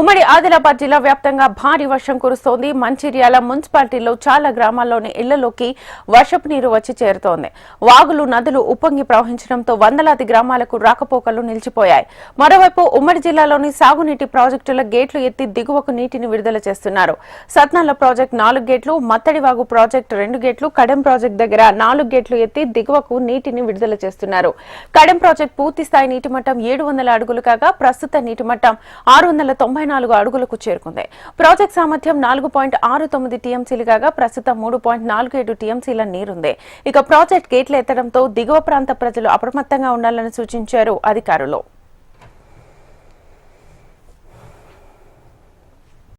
ఉమ్మడి ఆదిలాబాద్ జిల్లా వ్యాప్తంగా భారీ వర్షం కురుస్తోంది. మంచిర్యాల మున్సిపాలిటీలో చాలా గ్రామాల్లోని ఇళ్లలోకి వర్షపు నీరు వచ్చి చేరుతోంది. వాగులు, నదులు ఉప్పొంగి ప్రవహించడంతో వందలాది గ్రామాలకు రాకపోకలు నిలిచిపోయాయి. మరోవైపు ఉమ్మడి జిల్లాలోని సాగునీటి ప్రాజెక్టుల గేట్లు ఎత్తి దిగువకు నీటిని విడుదల చేస్తున్నారు. సత్నాల ప్రాజెక్టు 4 గేట్లు, మత్తడివాగు ప్రాజెక్టు 2 గేట్లు, కడెం ప్రాజెక్టు దగ్గర 4 గేట్లు ఎత్తి దిగువకు నీటిని విడుదల చేస్తున్నారు. కడెం ప్రాజెక్టు పూర్తిస్థాయి నీటి మట్టం 700 అడుగులు కాగా ప్రస్తుత నీటి మట్టం 694 అడుగులకు చేరుకుంది. ప్రాజెక్టు సామర్థ్యం 4.69 టీఎంసీలు కాగా ప్రస్తుతం 3.47 టీఎంసీల నీరుంది. ఇక ప్రాజెక్టు గేట్లు ఎత్తడంతో దిగువ ప్రాంత ప్రజలు అప్రమత్తంగా ఉండాలని సూచించారు అధికారులు.